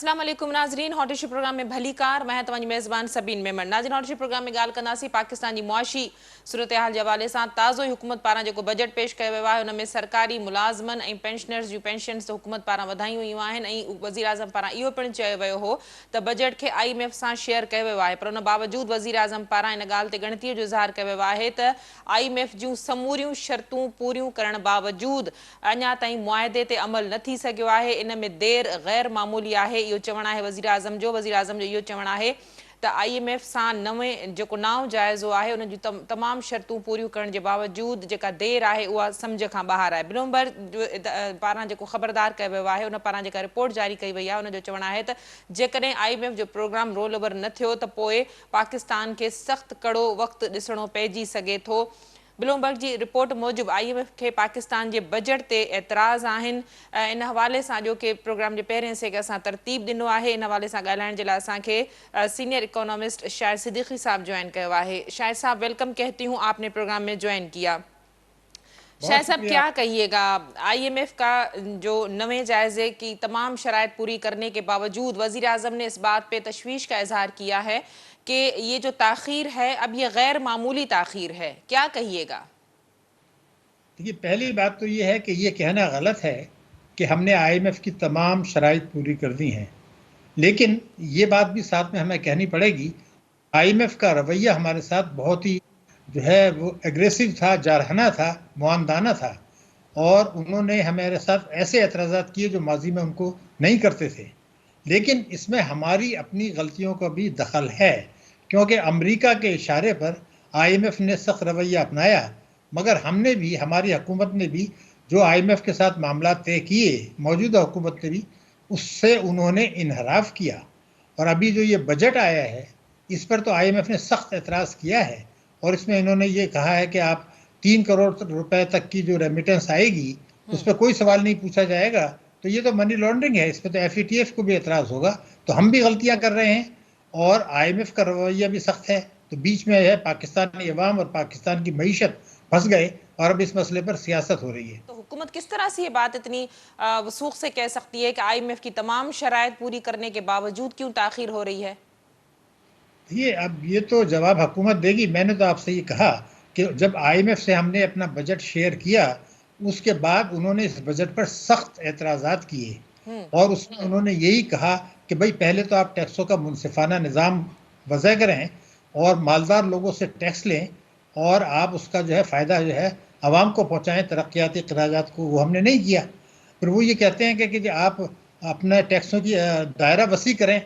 अस्सलाम वालेकुम नाज़रीन, हॉट इशू प्रोग्राम में भली कार मैं तव्हांजी मेज़बान सबीन मेमन। नाज़रीन, हॉट इशू प्रोग्राम में ॻाल्हि कंदासीं पाकिस्तान जी मुआशी सूरत हाल जे हवाले सां। ताज़ो ई हुकूमत पारां जेको बजट पेश कयो वियो आहे उन में सरकारी मुलाज़िमनि ऐं पेंशनर्स जूं पेंशन्स हुकूमत पारां वधायूं वियूं आहिनि ऐं वज़ीर आज़म पारां इहो पिणु चयो वियो हो त बजट खे IMF सां शेयर कयो वियो आहे, पर उन बावजूदि वज़ीर आज़म पारां इन ॻाल्हि ते ॻणितीअ जो इज़हार कयो वियो आहे त IMF जूं समूरियूं शर्तूं पूरियूं करण बावजूदि अञा ताईं मुआहिदे ते अमल न थी सघियो आहे। इन में देरि ग़ैर मामूली आहे, इहो चवणु आहे वज़ीर आज़म जो इहो चवणु आहे त IMF सां नवें जेको नओं जाइज़ो आहे उन जूं तमामु शर्तूं पूरियूं करण जे बावजूदि जेका देरि आहे उहा सम्झ खां ॿाहिरि आहे। ब्लूमबर्ग पारां जेको ख़बरदार कयो वियो आहे उन पारां जेका रिपोर्ट जारी कई वई आहे उन जो चवणु आहे त जेकॾहिं IMF जो प्रोग्राम रोल ओवर न थियो त पोइ पाकिस्तान खे सख़्तु कड़ो वक़्तु ॾिसणो पइजी सघे थो। ब्लूमबर्ग जी रिपोर्ट मूजिबि IMF खे पाकिस्तान जे बजट ते एतिराज़ आहिनि। इन हवाले सां जो कि प्रोग्राम जे पहिरें हिसे खे असां तरतीब ॾिनो आहे, इन हवाले सां ॻाल्हाइण जे लाइ असांखे सीनियर इकोनॉमिस्ट शाहिद सिद्दीकी साहब ज्वाइन कयो आहे। शाहिद साहब, वेलकम कहती हूँ, आपने प्रोग्राम में ज्वाइन किया। शाहिद साहब, क्या कहिएगा, IMF का जो नवे जायजे की तमाम शराइत पूरी करने के बावजूद वज़ीर आज़म ने इस बात पे तशवीश का इजहार किया है कि ये जो ताख़ीर है अब ये गैर मामूली ताख़ीर है, क्या कहिएगा? देखिए, पहली बात तो ये है कि ये कहना गलत है कि हमने IMF की तमाम शराइत पूरी कर दी हैं, लेकिन ये बात भी साथ में हमें कहनी पड़ेगी IMF का रवैया हमारे साथ बहुत ही जो है वो एग्रेसिव था, जारहाना था, मुआंदाना था और उन्होंने हमारे साथ ऐसे एतराज़ात किए जो माजी में उनको नहीं करते थे। लेकिन इसमें हमारी अपनी गलतियों का भी दखल है, क्योंकि अमेरिका के इशारे पर IMF ने सख्त रवैया अपनाया, मगर हमने भी, हमारी हुकूमत ने भी जो IMF के साथ मामला तय किए, मौजूदा हुकूमत ने भी, उससे उन्होंने इनहराफ किया। और अभी जो ये बजट आया है इस पर तो IMF ने सख्त एतराज़ किया है और इसमें इन्होंने ये कहा है कि आप 3 करोड़ रुपए तक की जो रेमिटेंस आएगी उस पर कोई सवाल नहीं पूछा जाएगा, तो ये तो मनी लॉन्ड्रिंग है, इस पर तो FATF को भी एतराज़ होगा। तो हम भी गलतियां कर रहे हैं और IMF का रवैया भी सख्त है, तो बीच में है पाकिस्तानी अवाम और पाकिस्तान की मईशत फंस गए और अब इस मसले पर सियासत हो रही है। तो हुकूमत किस तरह से ये बात इतनी वसूख से कह सकती है कि IMF की तमाम शराइत पूरी करने के बावजूद क्यों ताख़ीर हो रही है? अब ये तो जवाब हुकूमत देगी। मैंने तो आपसे ये कहा कि जब IMF से हमने अपना बजट शेयर किया उसके बाद उन्होंने इस बजट पर सख्त एतराज़ात किए और उसमें उन्होंने यही कहा कि भाई पहले तो आप टैक्सों का मुनसिफाना निज़ाम वज़ा करें और मालदार लोगों से टैक्स लें और आप उसका जो है फ़ायदा जो है आवाम को पहुँचाएँ, तरक्याती क़रारात को, वो हमने नहीं किया। फिर वो ये कहते हैं कि आप अपना टैक्सों की दायरा वसी करें।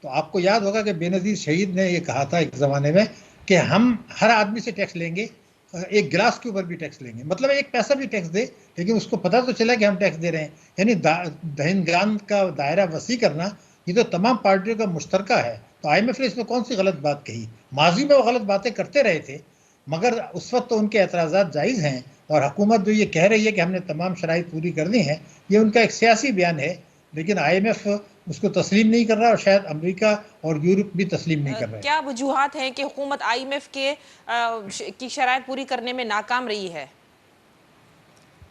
तो आपको याद होगा कि बेनज़ीर शहीद ने ये कहा था एक ज़माने में कि हम हर आदमी से टैक्स लेंगे, एक गिलास के ऊपर भी टैक्स लेंगे, मतलब एक पैसा भी टैक्स दे लेकिन उसको पता तो चला कि हम टैक्स दे रहे हैं। यानी दहिंदगान का दायरा वसी करना ये तो तमाम पार्टियों का मुश्तरका है। तो IMF ने इसमें कौन सी गलत बात कही? माजी में वो गलत बातें करते रहे थे, मगर उस वक्त तो उनके एतराज़ात जायज़ हैं और हुकूमत जो ये कह रही है कि हमने तमाम शराइत पूरी कर दी हैं, ये उनका एक सियासी बयान है, लेकिन IMF उसको तस्लीम नहीं कर रहा और शायद अमेरिका और यूरोप भी तस्लीम नहीं कर रहे हैं। क्या वजूहात हैं कि हुकूमत IMF की शराइत पूरी करने में नाकाम रही है?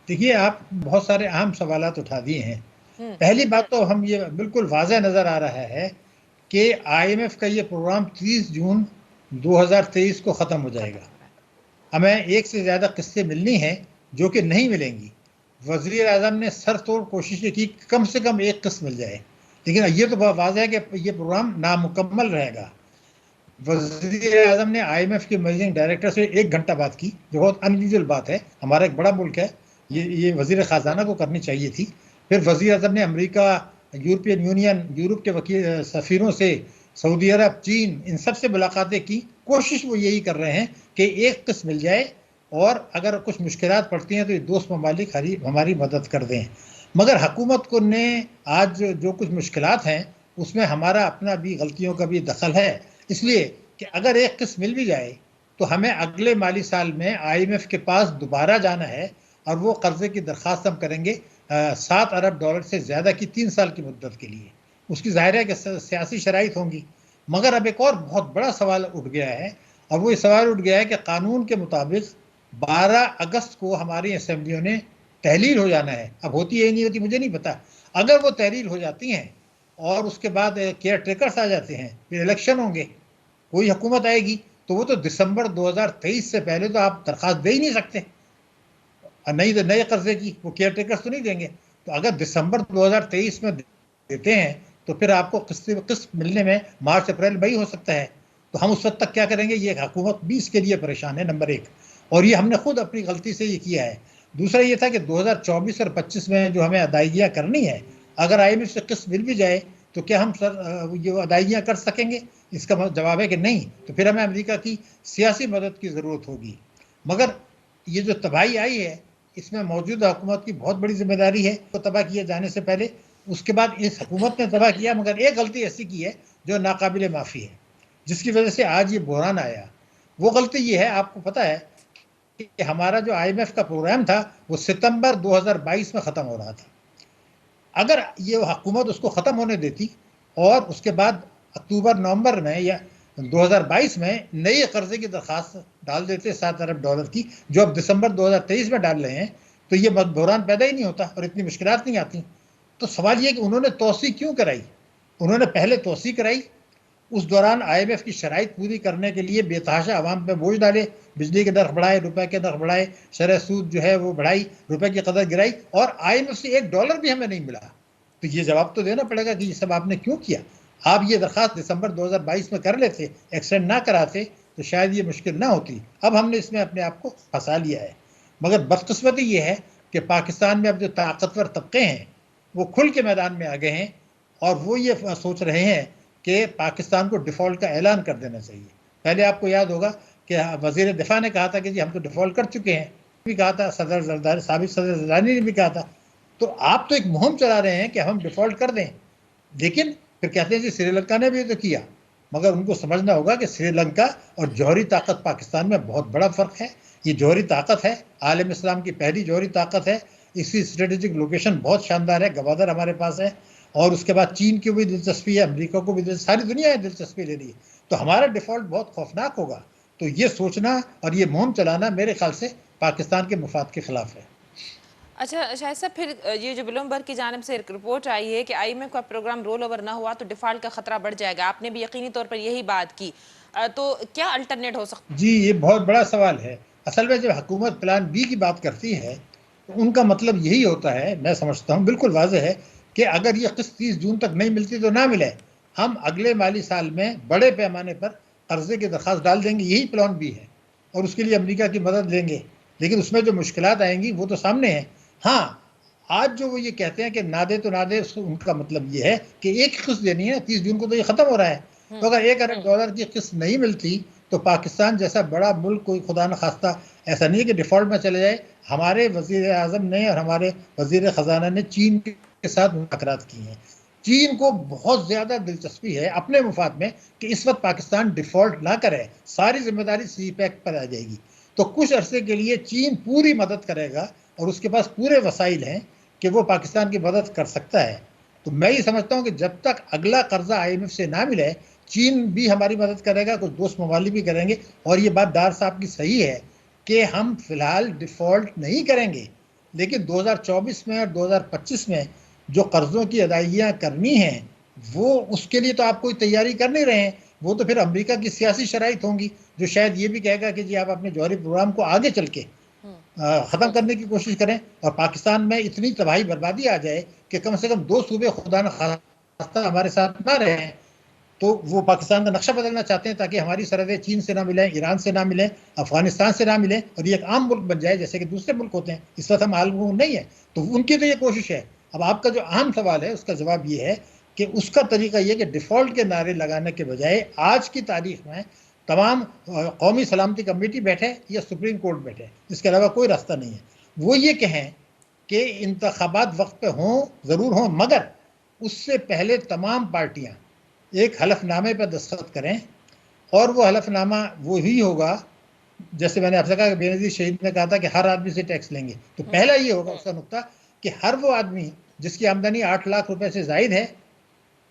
देखिए, आप बहुत सारे अहम सवालात उठा दिए हैं। पहली बात तो हम ये बिल्कुल वाज़ेह नज़र आ रहा है कि IMF का ये प्रोग्राम 30 जून 2023 को ख़त्म हो जाएगा। हमें एक से ज़्यादा किस्तें मिलनी हैं जो कि नहीं मिलेंगी। वज़ीर आज़म ने सर तोड़ कोशिशें की कम से कम एक किस्त मिल जाए, लेकिन ये तो वाज़ेह है कि ये प्रोग्राम नामुकम्मल रहेगा। वज़ीर आज़म ने IMF के मैनेजिंग डायरेक्टर से 1 घंटा बात की, जो बहुत अनयूजुअल बात है, हमारा एक बड़ा मुल्क है, ये वज़ीर ख़जाना को करनी चाहिए थी। फिर वज़ीर आज़म ने अमेरिका, यूरोपियन यूनियन, यूरोप के वकील सफ़ीरों से, सऊदी अरब, चीन, इन सब से मुलाकातें की। कोशिश वो यही कर रहे हैं कि एक किस्त मिल जाए और अगर कुछ मुश्किलात पड़ती हैं तो ये दोस्त ममालिक हमारी मदद कर दें। मगर हुकूमत को ने आज जो कुछ मुश्किलात हैं उसमें हमारा अपना भी गलतियों का भी दखल है, इसलिए कि अगर एक किस्त मिल भी जाए तो हमें अगले माली साल में IMF के पास दोबारा जाना है और वो कर्जे की दरख्वास्त हम करेंगे 7 अरब डॉलर से ज़्यादा की 3 साल की मुद्दत के लिए। उसकी ज़ाहिर है कि सियासी शराइत होंगी, मगर अब एक और बहुत बड़ा सवाल उठ गया है और वो ये सवाल उठ गया है कि कानून के मुताबिक 12 अगस्त को हमारी असम्बलियों ने तहलील हो जाना है। अब होती है नहीं होती मुझे नहीं पता, अगर वो तहलील हो जाती हैं और उसके बाद केयर टेकर्स आ जाते हैं, फिर इलेक्शन होंगे, कोई हुकूमत आएगी, तो वो तो दिसंबर 2023 से पहले तो आप दरख्वास्त दे ही नहीं सकते, और नहीं तो नए कर्जे की वो केयर टेकर्स तो नहीं देंगे। तो अगर दिसंबर 2023 में देते हैं तो फिर आपको किस्त मिलने में मार्च अप्रैल मई हो सकता है। तो हम उस वक्त तक क्या करेंगे? ये हुकूमत भी इसके लिए परेशान है, नंबर एक। और ये हमने खुद अपनी गलती से ये किया है। दूसरा ये था कि 2024 और 25 में जो हमें अदायगियाँ करनी है, अगर IMF से किस्त मिल भी जाए तो क्या हम ये अदायगियाँ कर सकेंगे? इसका जवाब है कि नहीं। तो फिर हमें अमेरिका की सियासी मदद की ज़रूरत होगी। मगर ये जो तबाही आई है, इसमें मौजूदा हुकूमत की बहुत बड़ी जिम्मेदारी है। तो तबाह किए जाने से पहले, उसके बाद इस हुकूमत ने तबाह किया, मगर एक गलती ऐसी की है जो नाकाबिले माफ़ी है, जिसकी वजह से आज ये बहरान आया। वो गलती ये है, आपको पता है कि हमारा जो IMF का प्रोग्राम था वो सितंबर 2022 में ख़त्म हो रहा था। अगर ये हुकूमत उसको ख़त्म होने देती और उसके बाद अक्टूबर नवंबर में या 2022 में नए कर्जे की दरख्वास्त डाल देते $7 अरब की, जो अब दिसंबर 2023 में डाल रहे हैं, तो ये बहरान पैदा ही नहीं होता और इतनी मुश्किलात नहीं आती। तो सवाल ये कि उन्होंने तोसी क्यों कराई? उन्होंने पहले तोसी कराई, उस दौरान IMF की शराइत पूरी करने के लिए बेतहाशा आवाम पे बोझ डाले, बिजली के नर्ख बढ़ाए, रुपए के नर्ख बढ़ाए, शरह सूद जो है वो बढ़ाई, रुपए की कदर गिराई, और IMF से $1 भी हमें नहीं मिला। तो ये जवाब तो देना पड़ेगा कि ये सब आपने क्यों किया। आप ये दरख्वास्त दिसंबर 2022 में कर लेते, एक्सटेंड ना कराते, तो शायद ये मुश्किल ना होती। अब हमने इसमें अपने आप को फंसा लिया है। मगर बदकिस्मती ये है कि पाकिस्तान में अब जो ताकतवर तबके हैं वो खुल के मैदान में आ गए हैं, और वो ये सोच रहे हैं कि पाकिस्तान को डिफ़ॉल्ट का ऐलान कर देना चाहिए। पहले आपको याद होगा कि वज़ीर दिफा ने कहा था कि जी हम तो डिफ़ॉल्ट कर चुके हैं, भी कहा था सदर जरदारी, साबिक सदर जरदारी ने भी कहा था। तो आप तो एक मुहिम चला रहे हैं कि हम डिफ़ॉल्ट कर दें, लेकिन फिर कहते हैं जी श्रीलंका ने भी तो किया। मगर उनको समझना होगा कि श्रीलंका और जौहरी ताकत पाकिस्तान में बहुत बड़ा फ़र्क है। ये जौहरी ताकत है, आलम इस्लाम की पहली जौहरी ताकत है, इसकी स्ट्रेटेजिक लोकेशन बहुत शानदार है, गवादर हमारे पास है, और उसके बाद चीन की भी दिलचस्पी है, अमेरिका को भी सारी दुनिया में दिलचस्पी ले रही है। तो हमारा डिफ़ॉल्ट बहुत खौफनाक होगा। तो ये सोचना और ये मुहिम चलाना मेरे ख्याल से पाकिस्तान के मफाद के खिलाफ है। अच्छा शाहिद साहब, फिर ये जो ब्लूमबर्ग की जानिब से एक रिपोर्ट आई है कि IMF का प्रोग्राम रोल ओवर ना हुआ तो डिफ़ॉल्ट का खतरा बढ़ जाएगा, आपने भी यकीनी तौर पर यही बात की, तो क्या अल्टरनेट हो सकता? जी, ये बहुत बड़ा सवाल है। असल में जब हुकूमत प्लान बी की बात करती है तो उनका मतलब यही होता है, मैं समझता हूँ बिल्कुल वाज़ेह है, कि अगर ये किस्त 30 जून तक नहीं मिलती तो ना मिले, हम अगले माली साल में बड़े पैमाने पर कर्जे की दरख्वास्त डाल देंगे, यही प्लान बी है, और उसके लिए अमेरिका की मदद लेंगे। लेकिन उसमें जो मुश्किलात आएंगी वो तो सामने हैं। हाँ, आज जो वो ये कहते हैं कि ना दे तो ना दे, उनका मतलब ये है कि एक किस्त देनी है, 30 जून को तो ये ख़त्म हो रहा है। तो अगर $1 अरब की किस्त नहीं मिलती तो पाकिस्तान जैसा बड़ा मुल्क, कोई खुदा न खास्ता ऐसा नहीं है कि डिफ़ॉल्ट में चले जाए। हमारे वज़ीर आज़म ने और हमारे वज़ीर ख़जाना ने चीन के साथ मुज़ाकरात की हैं। चीन को बहुत ज़्यादा दिलचस्पी है अपने मुफाद में कि इस वक्त पाकिस्तान डिफ़ॉल्ट ना करे, सारी जिम्मेदारी CPEC पर आ जाएगी। तो कुछ अरसे के लिए चीन पूरी मदद करेगा और उसके पास पूरे वसाइल हैं कि वो पाकिस्तान की मदद कर सकता है। तो मैं ये समझता हूँ कि जब तक अगला कर्जा IMF से ना मिले, चीन भी हमारी मदद करेगा, कुछ दोस्त ममालिक भी करेंगे। और ये बात डार साहब की सही है कि हम फिलहाल डिफ़ॉल्ट नहीं करेंगे, लेकिन 2024 में और 2025 में जो कर्ज़ों की अदायगियाँ करनी हैं, वो उसके लिए तो आप कोई तैयारी कर नहीं रहे हैं। वो तो फिर अमेरिका की सियासी शराइत होंगी, जो शायद ये भी कहेगा कि जी आप अपने जौहरी प्रोग्राम को आगे चल के ख़त्म करने की कोशिश करें, और पाकिस्तान में इतनी तबाही बर्बादी आ जाए कि कम से कम 2 सूबे खुदा न खास्ता हमारे साथ ना रहें। तो वो पाकिस्तान का नक्शा बदलना चाहते हैं ताकि हमारी सरहदें चीन से ना मिलें, ईरान से ना मिलें, अफगानिस्तान से ना मिलें, और ये एक आम मुल्क बन जाए जैसे कि दूसरे मुल्क होते हैं। इस वक्त हम आलम नहीं है, तो उनकी तो ये कोशिश है। अब आपका जो अहम सवाल है उसका जवाब ये है कि उसका तरीका ये कि डिफ़ॉल्ट के नारे लगाने के बजाय आज की तारीख में तमाम कौमी सलामती कमेटी बैठे या सुप्रीम कोर्ट बैठे, इसके अलावा कोई रास्ता नहीं है। वो ये कहें कि इंतखाबात वक्त पे हों, ज़रूर हों, मगर उससे पहले तमाम पार्टियाँ एक हलफनामे पर दस्तखत करें, और वो हलफनामा वो ही होगा, जैसे मैंने आपसे कहा कि बेनज़ीर शहीद ने कहा था कि हर आदमी से टैक्स लेंगे। तो पहला ये होगा उसका नुक्ता कि हर वो आदमी जिसकी आमदनी 8 लाख रुपए से ज़ायद है,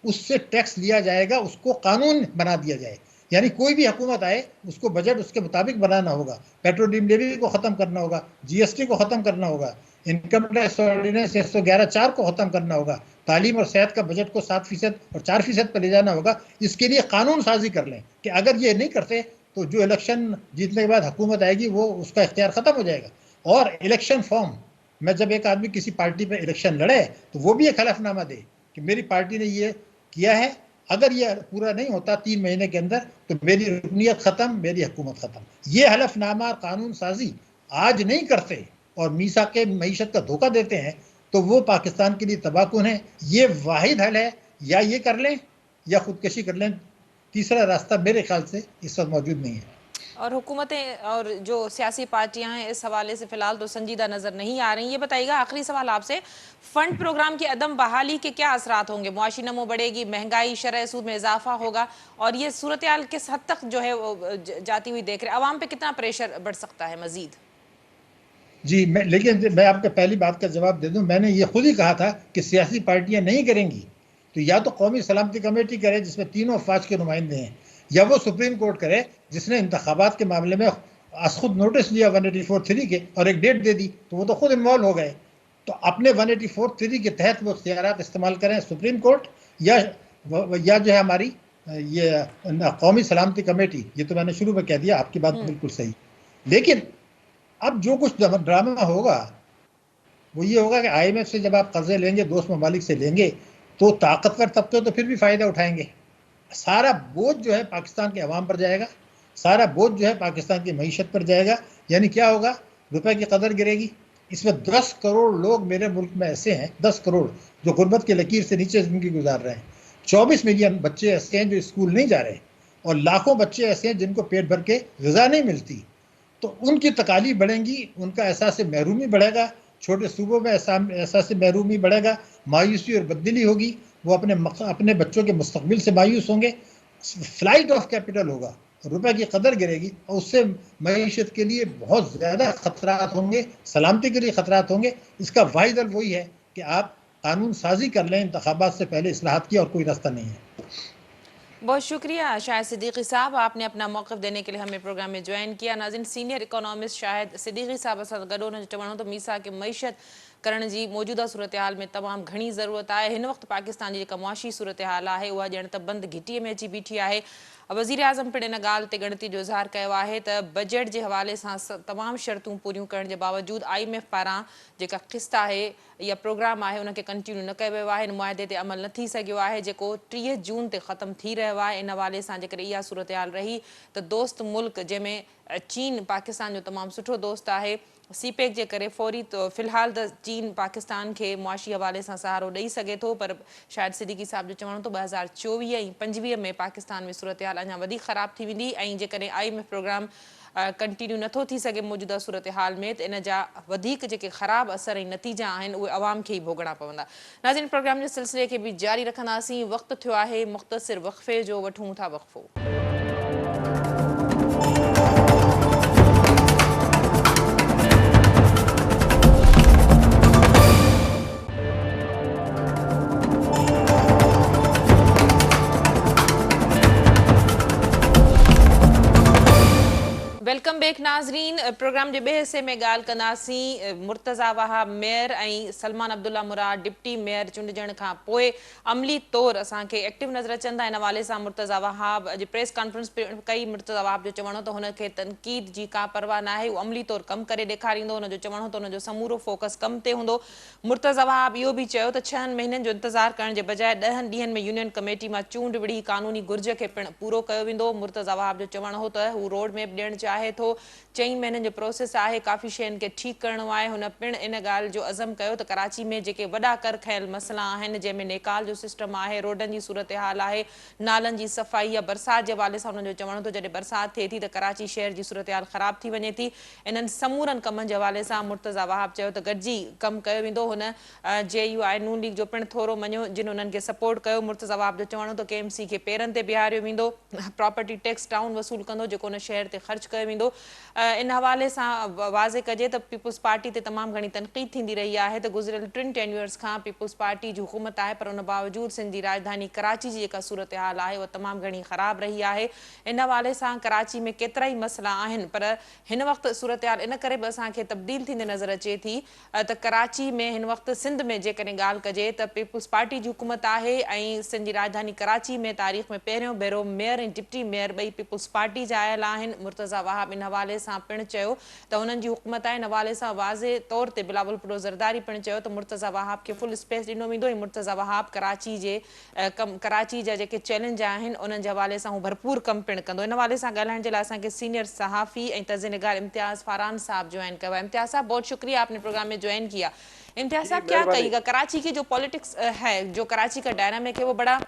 उससे टैक्स लिया जाएगा, उसको कानून बना दिया जाए। यानी कोई भी हुकूमत आए उसको बजट उसके मुताबिक बनाना होगा, पेट्रोलियम लेवी को ख़त्म करना होगा, GST को ख़त्म करना होगा, इनकम टैक्स ऑर्डिनेंस 111(4) को खत्म करना होगा, तालीम और सेहत का बजट को 7% और 4% पर ले जाना होगा। इसके लिए कानून साजी कर लें कि अगर ये नहीं करते तो जो इलेक्शन जीतने के बाद हुकूमत आएगी वो उसका इख्तियार खत्म हो जाएगा। और इलेक्शन फॉर्म में जब एक आदमी किसी पार्टी पे इलेक्शन लड़े तो वो भी एक हलफनामा दे कि मेरी पार्टी ने ये किया है, अगर ये पूरा नहीं होता 3 महीने के अंदर तो मेरी रुकनीत खत्म, मेरी हुकूमत खत्म। ये हलफनामा कानून साजी आज नहीं करते और मीसा के मईशत का धोखा देते हैं तो वो पाकिस्तान के लिए तबाहकुन है। ये वाहिद हल है, या ये कर लें या खुदकशी कर लें, तीसरा रास्ता मेरे ख्याल से इस वक्त मौजूद नहीं है। और हुकूमतें और जो सियासी पार्टियां हैं इस हवाले से फिलहाल तो संजीदा नजर नहीं आ रही। ये बताइएगा, आखिरी सवाल आपसे, फंड प्रोग्राम की अदम बहाली के क्या असरात होंगे? मुआशी नमो बढ़ेगी, महंगाई, शरह सूद में इजाफा होगा, और ये सूरत हाल किस हद तक जो है वो जाती हुई देख रहे, अवाम पे कितना प्रेशर बढ़ सकता है मजीद? जी, लेकिन मैं आपको पहली बात का जवाब दे दूं, मैंने ये खुद ही कहा था कि सियासी पार्टियां नहीं करेंगी तो या तो कौमी सलामती कमेटी करे जिसमें तीनों अफवाज के नुमाइंदे हैं, या वो सुप्रीम कोर्ट करे जिसने इंतखाबात के मामले में खुद नोटिस लिया 184(3) के और एक डेट दे दी, तो वो तो खुद इन्वॉल्व हो गए। तो अपने 184(3) के तहत वो इख्तियारात इस्तेमाल करें सुप्रीम कोर्ट या जो है हमारी ये कौमी सलामती कमेटी। ये तो मैंने शुरू में कह दिया, आपकी बात बिल्कुल सही। लेकिन अब जो कुछ ड्रामा होगा वो ये होगा कि IMF से जब आप कर्जे लेंगे, दोस्त ममालिक से लेंगे, तो ताकतवर तबके तो फिर भी फायदा उठाएंगे। सारा बोझ जो है पाकिस्तान के अवाम पर जाएगा, सारा बोझ जो है पाकिस्तान की मईशत पर जाएगा। यानी क्या होगा? रुपए की कदर गिरेगी। इसमें 10 करोड़ लोग मेरे मुल्क में ऐसे हैं, 10 करोड़ जो गुर्बत की लकीर से नीचे जिंदगी गुजार रहे हैं। 24 मिलियन बच्चे ऐसे हैं जो स्कूल नहीं जा रहे, और लाखों बच्चे ऐसे हैं जिनको पेट भर के ग़िज़ा नहीं मिलती। तो उनकी तकालीफ बढ़ेंगी, उनका एहसास महरूमी बढ़ेगा, छोटे सूबों में एहसास महरूमी बढ़ेगा, मायूसी और बददिली होगी, वो अपने बच्चों के मुस्तकबिल से मायूस होंगे, फ्लाइट ऑफ कैपिटल होगा, रुपए की कदर गिरेगी, और उससे मईशत के लिए बहुत ज़्यादा खतरात होंगे, सलामती के लिए खतरात होंगे। इसका वाहिद हल वही है कि आप कानून साजी कर लें, इंतखाबात से पहले इस्लाहात की, और कोई रास्ता नहीं है। बहुत शुक्रिया शाहिद सिद्दीकी साहब, आपने अपना मौक़िफ़ देने के लिए हमें प्रोग्राम में ज्वाइन किया। नाज़रीन, सीनियर इकोनॉमिस्ट शाहिद सिद्दीकी साहब सां गॾु हुन जो चवणो तो मीसा के मईशत करण जी मौजूदा सूरत हाल में तमामु घणी ज़रूरत आहे। हिन वक़्तु पाकिस्तान जी जेका मुआशी सूरत हाल आहे उहा ॼण त बंदि घिटीअ में अची बीठी आहे। वज़ीर आज़म पिणु इन ॻाल्हि ते ॻणती जो इज़हार कयो आहे त बजट जे हवाले सां तमामु शर्तूं पूरियूं करण जे बावजूदि IMF पारां जेका क़िस्त आहे या प्रोग्राम आहे उनखे कंटिन्यू न कयो वियो आहे, हिन मुआदे ते अमल न थी सघियो आहे जेको 30 जून ते ख़तमु थी रहियो आहे। इन हवाले सां जेकॾहिं इहा सूरत हाल रही त दोस्त मुल्क जंहिंमें चीन पाकिस्तान जो तमामु सुठो दोस्त आहे, CPEC जे करे फौरी फ़िलहाल त चीन पाकिस्तान के मुआशी हवाले सां सहारो ॾेई सघे थो, पर शायद सिद्दीकी साहब जो चवणो तो 2024 ऐं 25 में पाकिस्तान में सूरत हाल अञा वधीक ख़राब थी वेंदी, ऐं जेकॾहिं IMF प्रोग्राम कंटिन्यू नथो थी सघे मौजूदा सूरत हाल में, त इन जा वधीक जेके ख़राब असर ऐं नतीजा आहिनि उहे अवाम खे ई भोगणा पवंदा। नाज़रीन, प्रोग्राम जे सिलसिले खे बि जारी रखंदासीं। वक़्तु थियो आहे मुख़्तसिर वक़फ़े जो, वठूं था वक़फ़ो। वेलकम बैक नाज़रीन, प्रोग्राम के ॿिए हिस्से में ॻाल्हि कंदासीं मुर्तज़ा वहाब मेयर ऐं सलमान अब्दुल्ला मुराद डिप्टी मेयर चूंडजण खां पोइ अमली तौर असांखे एक्टिव नज़र अचनि था। इन हवाले सां मुर्तज़ा वहाब अॼु प्रेस कॉन्फ्रेंस कई। मुर्तज़ा वहाब जो चवणो त हुनखे तनक़ीद जी का परवाह न आहे, उहो अमली तौर कमु करे ॾेखारींदो। हुनजो चवणो त हुनजो समूरो फोकस कम ते हूंदो। मुर्तज़ा वहाब इहो बि चयो त 6 महीननि जो इंतज़ार करण जे बजाय 10 ॾींहंनि में यूनियन कमेटी मां चूंड विढ़ी कानूनी घुर्ज खे पिणु पूरो कयो वेंदो। मुर्तज़ा वहाब जो चवणो हो त हू रोड मैप ॾियणु चाहे थो। 4 महीननि जो प्रोसेस आहे, काफ़ी शयुनि खे ठीकु करिणो आहे। हुन पिणु इन ॻाल्हि जो अज़म कयो त कराची में जेके वॾा कर खयल मसइला आहिनि, जंहिंमें नेकाल जो सिस्टम आहे, रोडनि जी सूरत हाल आहे, नालनि जी सफ़ाई या बरसाति जे हवाले सां हुनजो चवणो तो जॾहिं बरसाति थिए थी त कराची शहर जी सूरत हाल ख़राब थी वञे थी। इन्हनि समूरनि कमनि जे हवाले सां मुर्तज़ा वहाब चयो त गॾिजी कमु कयो वेंदो। हुन JUI नून लीग जो पिणु थोरो मञियो, जिन उन्हनि खे सपोर्ट कयो। मुर्तज़ा वहाब जो चवणो त KMC खे पेरनि ते बीहारियो वेंदो, प्रॉपर्टी टैक्स टाउन वसूल कंदो जेको उन शहर ते ख़र्च कयो वेंदो। इन हवाले से वाज़े कजे तो पीपल्स पार्टी ते तमाम घणी तनक़ीद थींदी रही है तो गुज़िरियल 3 टेन्यूअर्स का पीपल्स पार्टी जी हुकूमत है पर उन बावजूद सिंध की राजधानी कराची जी जेका सूरत हाल है वो तमाम घणी ख़राब रही है। इन हवाले से कराची में केतरा ही मसला आहिनि पर इन वक्त सूरत हाल इन करे असांखे तब्दील थींदे नज़र अचे थी तो कराची में इन वक्त सिंध में जेकॾहिं ॻाल्हि कजे तो पीपल्स पार्टी जी हुकूमत है ऐं सिंध जी राजधानी कराची में तारीख़ में पहिरियों भेरो मेयर ऐं डिप्टी मेयर ॿई पीपल्स पार्टी जा आयल आहिनि। मुर्तज़ा वहाब इन हवाले से पिणु चयो त हुननि जी हुकूमत आहे इन हवाले से वाज़े तौर ते बिलावल भुट्टो ज़रदारी पिणु चयो त मुर्तज़ा वहाब खे फुल स्पेस ॾिनो वेंदो ऐं मुर्तज़ा वहाब कराची जा जेके चैलेंज आहिनि उन्हनि जे हवाले सां हू भरपूर कमु पिणु कंदो। इन हवाले सां ॻाल्हाइण जे लाइ असांखे सीनियर सहाफ़ी ऐं तज़निगार इम्तियाज़ फारान साहब ज्वाइन कयो है। इम्तियाज़ साहब बहुत शुक्रिया आपने प्रोग्राम में ज्वाइन किया। इम्तियाज़ साहब क्या कहिएगा कराची की जो पॉलिटिक्स है जो कराची का डायनामिक है वो बड़ा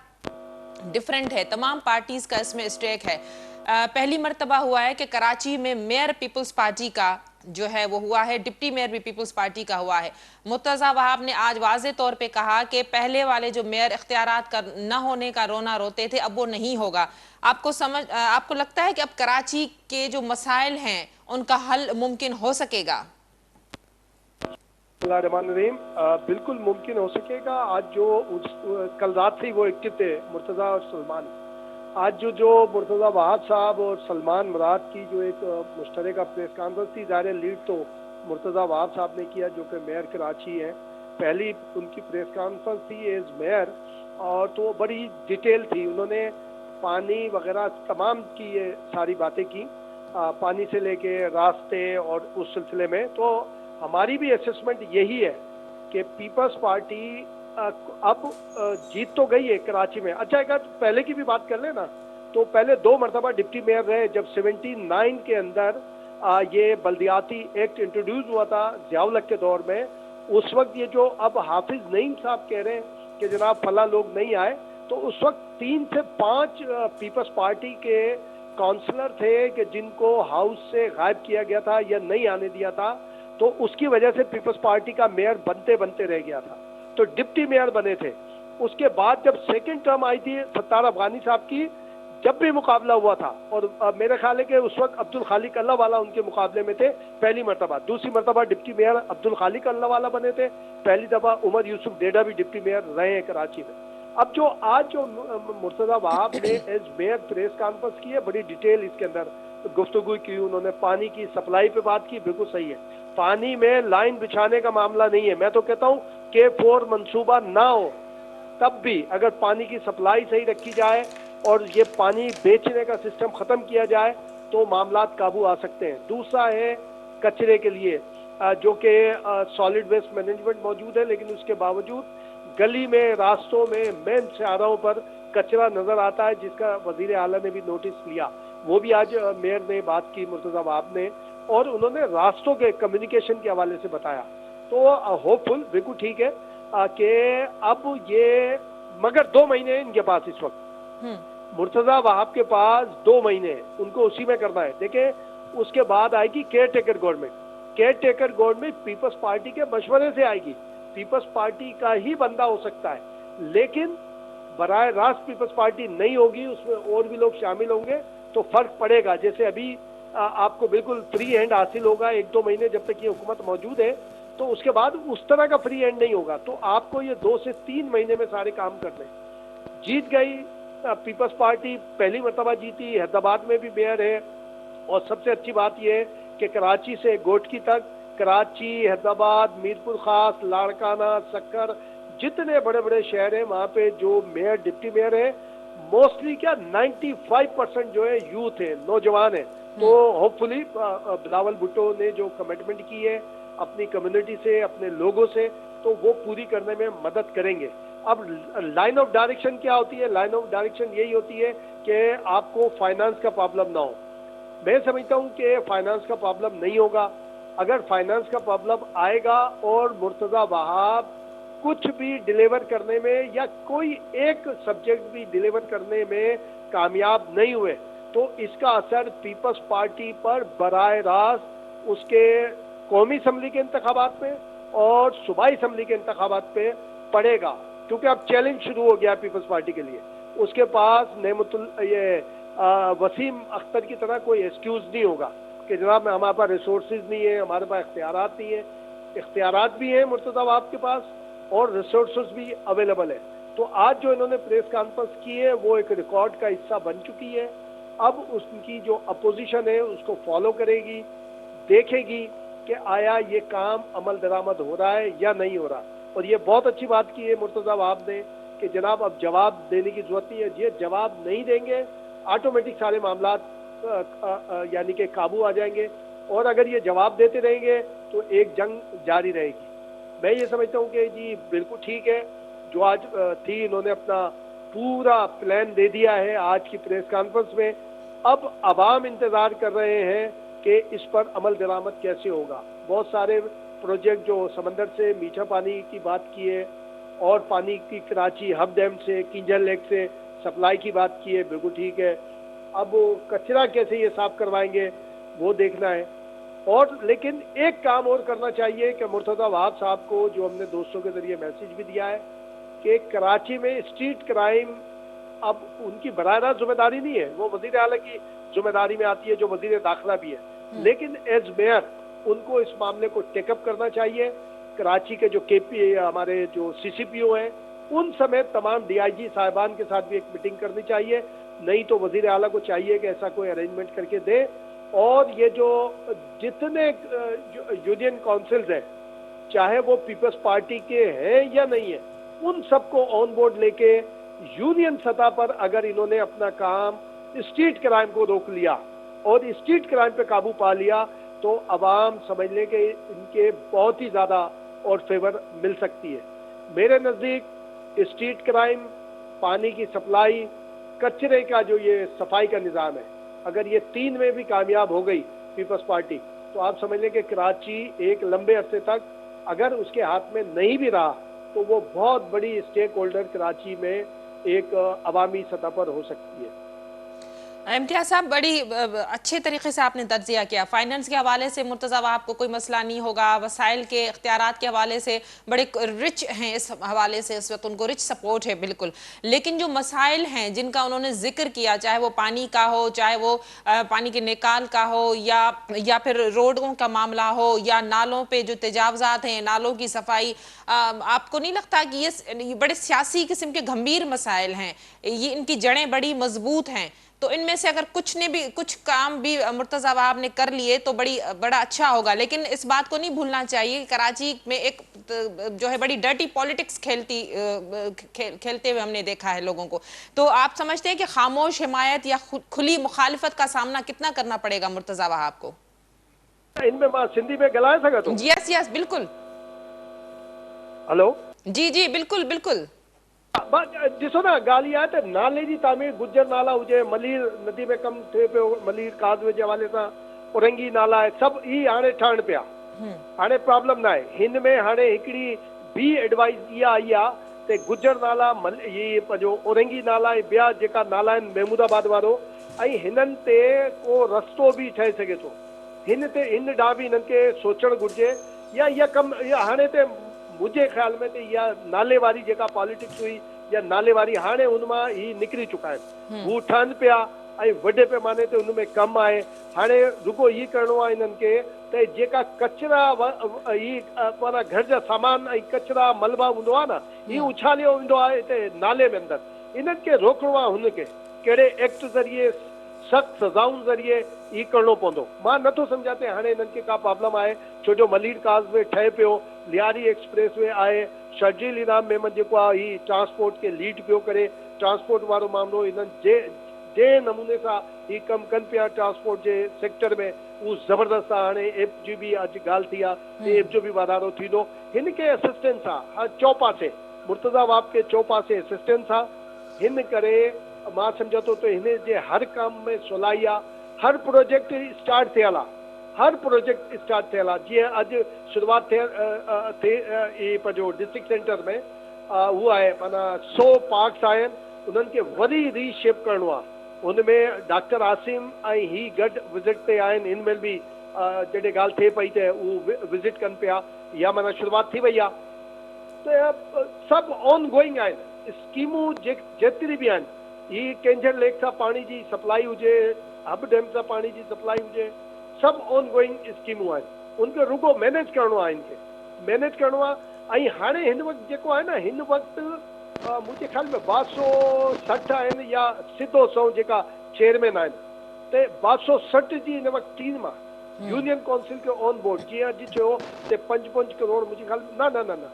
डिफरेंट है, तमाम पार्टीज का इसमें स्टेक है। पहली मर्तबा हुआ है कि कराची में मेयर पीपल्स पार्टी का जो है वो हुआ है, डिप्टी मेयर भी पीपल्स पार्टी का हुआ है। मुर्तज़ा वहाब ने आज वाज़े तौर पे कहा कि पहले वाले जो मेयर इख्तियारात का न होने का रोना रोते थे अब वो नहीं होगा। आपको लगता है कि अब कराची के जो मसाइल हैं उनका हल मुमकिन हो सकेगा? बिल्कुल मुमकिन हो सकेगा। आज जो कल रात से ही वो एक्टिव थे मुर्तज़ा और सलमान, आज जो मुर्तज़ा वहाब साहब और सलमान मुराद की जो एक मुश्तरका प्रेस कॉन्फ्रेंस थी, ज़ाहिर लीड तो मुर्तज़ा वहाब साहब ने किया जो कि मेयर कराची हैं। पहली उनकी प्रेस कॉन्फ्रेंस थी एज मेयर और तो बड़ी डिटेल थी, उन्होंने पानी वगैरह तमाम की ये सारी बातें की, पानी से लेके रास्ते और उस सिलसिले में। तो हमारी भी असेसमेंट यही है कि पीपल्स पार्टी अब जीत तो गई है कराची में। अच्छा अगर पहले की भी बात कर ले ना तो पहले 2 मरतबा डिप्टी मेयर रहे। जब 79 के अंदर ये बल्दियाती एक्ट इंट्रोड्यूस हुआ था ज़ियाउल हक के दौर में, उस वक्त ये जो अब हाफिज नईम साहब कह रहे हैं कि जनाब फला लोग नहीं आए, तो उस वक्त 3 से 5 पीपल्स पार्टी के काउंसलर थे कि जिनको हाउस से गायब किया गया था या नहीं आने दिया था, तो उसकी वजह से पीपल्स पार्टी का मेयर बनते बनते रह गया था, तो डिप्टी मेयर बने थे। उसके बाद जब सेकंड टर्म आई थी सत्तार अफगानी साहब की, जब भी मुकाबला हुआ था और मेरा ख्याल है कि उस वक्त अब्दुल खालिक अल्लाहवाला उनके मुकाबले में थे पहली मरतबा। दूसरी मरतबा डिप्टी मेयर अब्दुल खालिक अल्लाहवाला बने थे। पहली दफा उमर यूसुफ डेडा भी डिप्टी मेयर रहे हैं कराची में। अब जो आज जो मुर्तज़ा वहाब ने एज मेयर प्रेस कॉन्फ्रेंस की है, बड़ी डिटेल इसके अंदर गुफ्तगू की, उन्होंने पानी की सप्लाई पे बात की, बिल्कुल सही है। पानी में लाइन बिछाने का मामला नहीं है। मैं तो कहता हूँ K4 मंसूबा ना हो तब भी अगर पानी की सप्लाई सही रखी जाए और ये पानी बेचने का सिस्टम खत्म किया जाए तो मामलात काबू आ सकते हैं। दूसरा है कचरे के लिए, जो कि सॉलिड वेस्ट मैनेजमेंट मौजूद है, लेकिन उसके बावजूद गली में, रास्तों में, मेन शाहराहों पर कचरा नजर आता है, जिसका वजीर आला ने भी नोटिस लिया। वो भी आज मेयर ने बात की मुर्तज़ा वहाब ने, और उन्होंने रास्तों के कम्युनिकेशन के हवाले से बताया। तो होपफुल बिल्कुल ठीक है कि अब ये, मगर 2 महीने हैं इनके पास इस वक्त। मुर्तज़ा वहाब के पास 2 महीने हैं, उनको उसी में करना है। देखें उसके बाद आएगी caretaker government. Caretaker government peoples party के मशवरे से आएगी, पीपल्स पार्टी का ही बंदा हो सकता है, लेकिन बराह रास्त पीपल्स पार्टी नहीं होगी, उसमें और भी लोग शामिल होंगे तो फर्क पड़ेगा। जैसे अभी आपको बिल्कुल फ्री हैंड हासिल होगा 1-2 महीने जब तक ये हुकूमत मौजूद है, तो उसके बाद उस तरह का फ्री हैंड नहीं होगा। तो आपको ये 2 से 3 महीने में सारे काम करने। जीत गई पीपल्स पार्टी, पहली मरतबा जीती, हैदराबाद में भी मेयर है, और सबसे अच्छी बात यह है कि कराची से गोटकी तक, कराची, हैदराबाद, मीरपुर खास, लाड़काना, सक्कर, जितने बड़े बड़े शहर हैं वहाँ पे जो मेयर डिप्टी मेयर है मोस्टली क्या 95% जो है यूथ है, नौजवान है। तो होपफुली बिलावल भुट्टो ने जो कमिटमेंट की है अपनी कम्युनिटी से, अपने लोगों से, तो वो पूरी करने में मदद करेंगे। अब लाइन ऑफ डायरेक्शन क्या होती है? लाइन ऑफ डायरेक्शन यही होती है कि आपको फाइनेंस का प्रॉब्लम ना हो। मैं समझता हूँ कि फाइनेंस का प्रॉब्लम नहीं होगा। अगर फाइनेंस का प्रॉब्लम आएगा और मुर्तज़ा वहाब कुछ भी डिलीवर करने में या कोई एक सब्जेक्ट भी डिलीवर करने में कामयाब नहीं हुए, तो इसका असर पीपल्स पार्टी पर बराह रास्त उसके कौमी असम्बली के इंतखाबात पे और सूबाई असम्बली के इंतखाबात पे पड़ेगा, क्योंकि अब चैलेंज शुरू हो गया पीपल्स पार्टी के लिए। उसके पास वसीम अख्तर की तरह कोई एक्सक्यूज नहीं होगा कि जनाब हमारे पास रिसोर्सेज नहीं है, हमारे पास इख्तियारात नहीं है। इख्तियारात भी हैं मुर्तज़ा वहाब के पास और रिसोर्सेज भी अवेलेबल है। तो आज जो इन्होंने प्रेस कॉन्फ्रेंस की है वो एक रिकॉर्ड का हिस्सा बन चुकी है। अब उसकी जो अपोजिशन है उसको फॉलो करेगी, देखेगी कि आया ये काम अमल दरामद हो रहा है या नहीं हो रहा। और ये बहुत अच्छी बात की है मुर्तज़ा वहाब ने कि जनाब अब जवाब देने की जरूरत नहीं है। ये जवाब नहीं देंगे ऑटोमेटिक सारे मामला यानी कि काबू आ जाएंगे, और अगर ये जवाब देते रहेंगे तो एक जंग जारी रहेगी। मैं ये समझता हूँ कि जी बिल्कुल ठीक है जो आज थी, इन्होंने अपना पूरा प्लान दे दिया है आज की प्रेस कॉन्फ्रेंस में। अब अवाम इंतजार कर रहे हैं कि इस पर अमल दरामद कैसे होगा। बहुत सारे प्रोजेक्ट जो समंदर से मीठा पानी की बात की है और पानी की कराची हब डैम से किंजल लेक से सप्लाई की बात की है, बिल्कुल ठीक है। अब कचरा कैसे ये साफ करवाएंगे वो देखना है। और लेकिन एक काम और करना चाहिए कि मुर्तज़ा वहाब साहब को, जो हमने दोस्तों के जरिए मैसेज भी दिया है कि कराची में स्ट्रीट क्राइम अब उनकी बराह रास्त जिम्मेदारी नहीं है, वो वजीर आला की जिम्मेदारी में आती है जो वजीर दाखिला भी है, लेकिन एज मेयर उनको इस मामले को टेकअप करना चाहिए। कराची के जो केपी हमारे जो सीसीपीओ हैं उन समेत तमाम डीआईजी साहिबान के साथ भी एक मीटिंग करनी चाहिए, नहीं तो वजीर आला को चाहिए कि ऐसा कोई अरेंजमेंट करके दे। और ये जो जितने यूनियन काउंसिल्स हैं, चाहे वो पीपल्स पार्टी के हैं या नहीं है, उन सबको ऑन बोर्ड लेके यूनियन सतह पर अगर इन्होंने अपना काम स्ट्रीट क्राइम को रोक लिया और स्ट्रीट क्राइम पे काबू पा लिया तो अवाम समझ लें कि इनके बहुत ही ज़्यादा और फेवर मिल सकती है। मेरे नज़दीक स्ट्रीट क्राइम, पानी की सप्लाई, कचरे का जो ये सफाई का निज़ाम है, अगर ये तीन में भी कामयाब हो गई पीपल्स पार्टी तो आप समझ लें कि कराची एक लंबे अरसे तक अगर उसके हाथ में नहीं भी रहा तो वो बहुत बड़ी स्टेक होल्डर कराची में एक अवामी सतह पर हो सकती है। इम्तियाज साहब, बड़ी अच्छे तरीके से आपने तज्जिया किया। फाइनेंस के हवाले से मुर्तज़ा वहाब को कोई मसला नहीं होगा, वसाइल के इख्तियारात के हवाले से बड़े रिच हैं, इस हवाले से इस वक्त उनको रिच सपोर्ट है बिल्कुल। लेकिन जो मसाइल हैं जिनका उन्होंने जिक्र किया, चाहे वो पानी का हो, चाहे वो पानी के निकाल का हो, या फिर रोडों का मामला हो, या नालों पे जो तजावज़ात हैं, नालों की सफाई, आपको नहीं लगता कि ये बड़े सियासी किस्म के गंभीर मसाइल हैं, ये इनकी जड़ें बड़ी मजबूत हैं? तो इनमें से अगर कुछ काम भी मुर्तज़ा वहाब ने कर लिए तो बड़ा अच्छा होगा। लेकिन इस बात को नहीं भूलना चाहिए कि कराची में एक जो है बड़ी डर्टी पॉलिटिक्स खेलते हुए हमने देखा है लोगों को। तो आप समझते हैं कि खामोश हिमायत या खुली मुखालिफत का सामना कितना करना पड़ेगा मुर्तज़ा वहाब को? इनमें सिंधी में गलाए सका तो यस बिल्कुल। हेलो जी बिल्कुल बिल्कुल। ॾिसो न ॻाल्हि इहा आहे त नाले जी तामीर गुजर नाला हुजे, मलीर नदी में कमु थिए पियो, मलीर काज़वे जे हवाले सां औरंगी नाला आहे, सभु ई हाणे ठहनि पिया। हाणे प्रॉब्लम न आहे हिन में। हाणे हिकिड़ी ॿी एडवाइस इहा आई आहे त गुजर नाला इहे पंहिंजो औरंगी नाला ऐं ॿिया जेका नाला आहिनि महमूदाबाद वारो, ऐं हिननि ते को रस्तो बि ठहे सघे थो। हिन ॾांहुं बि हिननि खे सोचणु घुरिजे। या इहा कमु इहा हाणे त मुंहिंजे ख़्याल में त इहा नाले वारी जेका पॉलिटिक्स हुई या नाले वारी, हाणे हुन मां ही निकिरी चुका आहिनि। हू ठहनि पिया ऐं वॾे पैमाने ते हुन में कमु आहे। हाणे रुगो ई करिणो आहे हिननि खे त जेका कचरा माना घर जा सामान ऐं कचरा मलबा हूंदो आहे न, हीउ उछालियो वेंदो आहे हिते नाले में अंदरि। इन्हनि खे रोकणो आहे, हुनखे कहिड़े एक्ट ज़रिए, सख़्तु सज़ाउनि ज़रिए ही करिणो पवंदो। मां नथो सम्झां त हाणे हिननि खे का प्रॉब्लम आहे, छो जो मलीर काज़वे ठहे पियो, लियारी एक्सप्रेस वे आहे, शर्जील इनाम मेमन जेको आहे ही ट्रांसपोर्ट खे लीड पियो करे। ट्रांसपोर्ट वारो मामलो हिननि जे नमूने सां ही कमु कनि पिया ट्रांसपोर्ट जे सेक्टर में, उहो ज़बरदस्त आहे। हाणे एप जी बि अॼु ॻाल्हि थी आहे, एप जो बि वाधारो थींदो। हिन खे असिस्टेंस आहे चौपासे, मुर्तज़ा वहाब खे चौपासे असिस्टेंस आहे। हिन करे मां सम्झां थो त हिन जे हर कम में सवलाई आहे। हर प्रोजेक्ट स्टार्ट थियल आहे, हर प्रोजेक्ट स्टार्ट थियल आहे। जीअं अॼु शुरूआति थिए पंहिंजो डिस्ट्रिक्ट सेंटर में उहो आहे, माना 100 पार्क्स आहिनि, उन्हनि खे वरी रीशेप करिणो आहे। हुन में डॉक्टर आसिम ऐं ही गॾु विज़िट ते आहिनि। हिन महिल बि जॾहिं ॻाल्हि थिए पई त उहो विज़िट कनि पिया, या माना शुरूआति थी वई आहे। त सभु ऑन गोइंग आहिनि स्कीमूं जेतिरी बि आहिनि। ही केंजर लेक सां पाणी जी सप्लाई हुजे, हब डैम सां पाणी जी सप्लाई हुजे, सब ऑनगोइंग स्कीमूं आहिनि, उनखे रुगो मैनेज करणो आहे, इनखे मैनेज करणो आहे। ऐं हाणे हिन वक़्तु जेको आहे न, हिन वक़्तु मुंहिंजे ख़्याल में 260 आहिनि या सिधो 100 जेका चेयरमैन आहिनि, ते 260 जी हिन वक़्तु टीम आहे यूनियन काउंसिल खे ऑन बोर्ड। जीअं अॼु चयो ते 5 करोड़ मुंहिंजे ख़्याल में न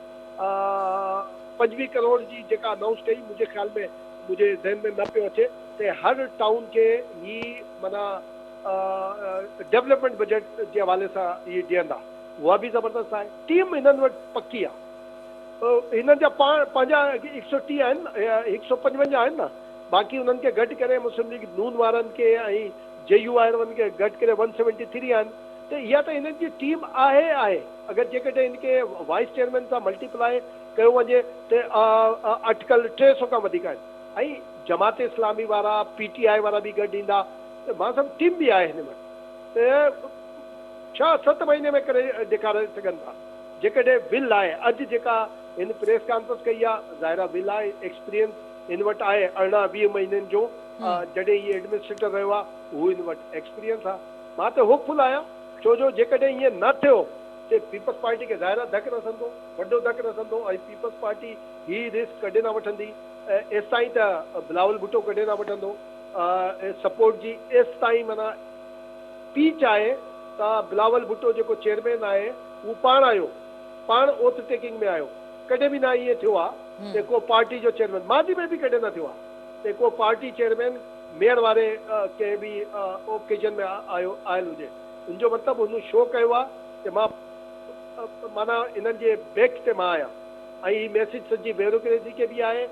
25 करोड़ जी जेका अनाउंस कई, मुंहिंजे ख़्याल में मुंहिंजे ज़हन में न पियो अचे ते हर टाउन खे ही माना डेवलपमेंट बजट जे हवाले सां ही ॾियंदा, उहा बि ज़बरदस्त आहे। टीम हिननि वटि पकी आहे, हिननि जा पंहिंजा 130 आहिनि, 155 आहिनि न, बाक़ी उन्हनि खे गॾु करे मुस्लिम लीग नून वारनि खे ऐं JUIR खे गॾु करे 173 आहिनि। त इहा त हिननि जी टीम आहे। अगरि जेकॾहिं हिनखे वाइस चेयरमैन सां मल्टीप्लाई कयो वञे त अटकल 300 खां वधीक आहिनि। ऐं जमात इस्लामी वारा, PTI वारा बि गॾु ईंदा, त मां सभु टीम बि आहे हिन में। त 6-7 महीने में करे ॾेखारे सघनि था जेकॾहिं विल आहे। अॼु जेका हिन प्रेस कॉन्फ्रेंस कई आहे, ज़ाहिरा विल आहे, एक्सपीरियंस हिन वटि आहे 18-20 महीननि जो, जॾहिं हीअ एडमिनिस्ट्रेटर रहियो आहे, उहो हिन वटि एक्सपीरियंस आहे। मां त होपफुल आहियां, छो जो जेकॾहिं ईअं न थियो त पीपल्स पार्टी खे ज़ाहिरा धकु रसंदो, वॾो धकु रसंदो, ऐं पीपल्स पार्टी ही रिस्क कॾहिं न वठंदी। एसि ताईं त बिलावल भुट्टो कॾहिं न वठंदो सपोर्ट जी। एसि ताईं माना पीच आहे त बिलावल भुट्टो जेको चेयरमैन आहे, उहो पाण ओथ टेकिंग में आयो। कॾहिं बि न ईअं थियो आहे त को पार्टी जो चेयरमैन, मादी में बि कॾहिं न थियो आहे त को पार्टी चेयरमैन मेयर वारे कंहिं बि ओकेजन में आयल हुजे। उनजो मतिलबु हुन शो कयो आहे कि मां माना इन्हनि जे बैक ते मां आहियां। ऐं हीअ मैसेज सॼी ब्यूरोक्रेसी खे बि आहे,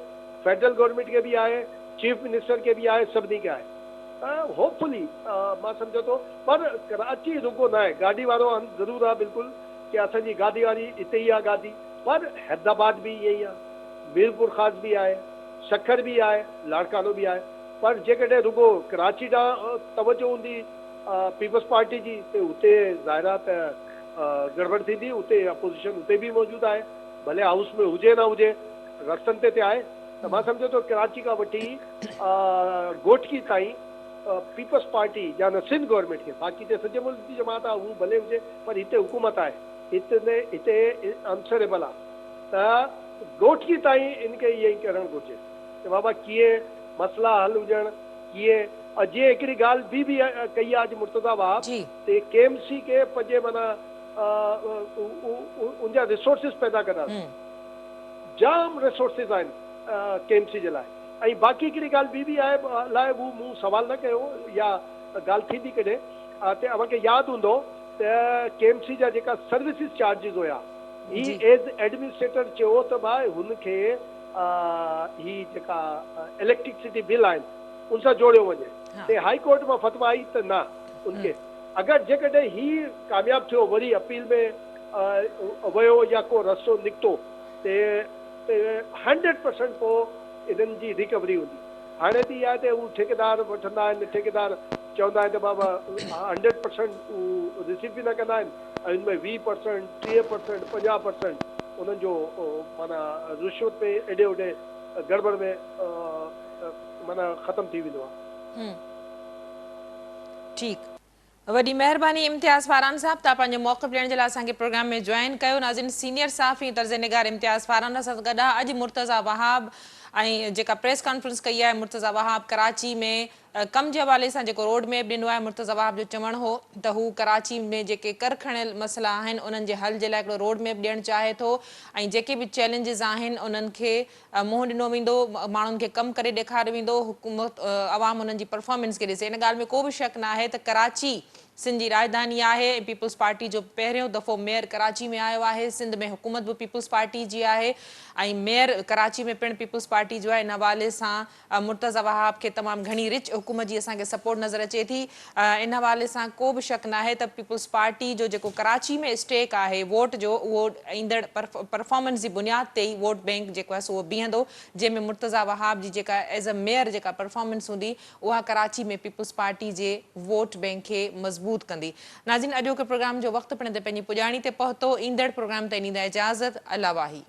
फेडरल गवर्नमेंट खे बि आहे, चीफ मिनिस्टर खे बि आहे, सभिनी खे आहे। होपफुली मां सम्झो थो, पर कराची रुगो न आहे, गाॾी वारो ज़रूरु आहे बिल्कुलु कि असांजी गाॾी वारी हिते ई आहे गाॾी, पर हैदराबाद बि ईअं ई आहे, मीरपुर ख़ासि बि आहे, सखर बि आहे, लाड़कानो बि आहे। पर जेकॾहिं रुगो कराची ॾांहुं तवजो हूंदी पीपल्स पार्टी जी, त उते ज़ाहिरा त गड़बड़ थींदी। उते अपोज़िशन उते बि मौजूदु आहे, भले हाउस में हुजे न हुजे, रस्तनि ते आहे। त मां सम्झो थो कराची खां वठी गोटकी ताईं पीपल्स पार्टी या न सिंध गवर्नमेंट खे, बाक़ी त सॼे मुल्क जी जमात आहे, उहो भले हुजे, पर हिते हुकूमत आहे, हिते आंसरेबल आहे। त गोटकी ताईं इनखे इहे ई करणु घुरिजे त बाबा कीअं मसइला हल हुजनि, कीअं। जीअं हिकिड़ी ॻाल्हि बि कई आहे अॼु मुर्तज़ा वाहब ते KMC खे पंहिंजे माना उनजा रिसोर्सिस पैदा कंदासीं, जाम रिसोर्सिस आहिनि KMC जे लाइ। ऐं बाक़ी हिकिड़ी ॻाल्हि बि आहे, अलाए हू मूं सवाल न कयो या ॻाल्हि थींदी कॾहिं, त अव्हांखे यादि हूंदो त KMC जा जेका सर्विसिस चार्जिस हुया, ही एज एडमिनिस्ट्रेटर चयो त भाई हुनखे ही जेका इलेक्ट्रिसिटी बिल आहिनि उन सां जोड़ियो वञे। ते हाई कोर्ट मां फतवा आई त न, उनखे अगरि जेकॾहिं ही कामयाबु थियो, वरी अपील में वियो या को रस्तो निकितो, ते 100% पोइ इन्हनि जी रिकवरी हूंदी। हाणे त इहा आहे त हू ठेकेदार वठंदा आहिनि, ठेकेदार चवंदा आहिनि त बाबा 100% रिसीव बि न कंदा आहिनि, ऐं हिन में 20%, 30%, 50% उन्हनि जो माना रिश्वत में एॾे ओॾे गड़बड़ में माना ख़तमु थी वेंदो आहे। ठीकु, वॾी महिरबानी इम्तियाज़ फारान साहब, तव्हां पंहिंजो मौक़िफ़ ॾियण जे लाइ असांखे प्रोग्राम में जॉइन कयो। नाज़रीन, सीनियर सहाफ़ी तर्ज़ निगार इम्तियाज़ फारान सां गॾु अॼु मुर्तज़ा वहाब ऐं जेका प्रेस कॉन्फ्रेंस कई आहे मुर्तज़ा वहाब कराची में कम जे हवाले सां जेको रोड मैप ॾिनो आहे। मुर्तज़ा वहाब जो चवणु हो त हू कराची में जेके कर खणियल मसइला आहिनि उन्हनि जे हल जे लाइ हिकिड़ो रोड मैप ॾियणु चाहे थो, ऐं जेके बि चैलेंजिस आहिनि उन्हनि खे मुंहुं ॾिनो वेंदो, माण्हुनि खे कमु करे ॾेखारियो वेंदो, हुकूमत अवाम उन्हनि जी परफॉर्मेंस खे ॾिसे। इन ॻाल्हि में को बि शक न आहे त कराची सिंध जी राजधानी आहे। पीपल्स पार्टी जो पहिरियों दफ़ो मेयर कराची में आयो आहे। सिंध में हुकूमत बि पीपल्स पार्टी जी आहे ऐं मेयर कराची में पिणु पीपल्स पार्टी जो आहे। इन हवाले सां मुर्तज़ा वहाब खे तमामु घणी रिच हुकूमत जी असांखे सपोर्ट नज़र अचे थी। इन हवाले सां को बि शक न आहे त पीपल्स पार्टी जो जेको कराची में स्टेक आहे वोट जो, उहो ईंदड़ परफॉर्मेंस जी बुनियाद ते ई वोट बैंक जेको आहे उहो बीहंदो, जंहिंमें मुर्तज़ा वहाब जी जेका एज़ अ मेयर जेका परफॉर्मेंस हूंदी उहा कराची में पीपल्स पार्टी जे वोट बैंक खे मज़बूत कंदी। नाज़रीन, अॼोके प्रोग्राम जो वक़्तु पिण ते पंहिंजी पुॼाणी ते पहुतो। ईंदड़ प्रोग्राम ते ॾींदा इजाज़त। अल्लाह वाही।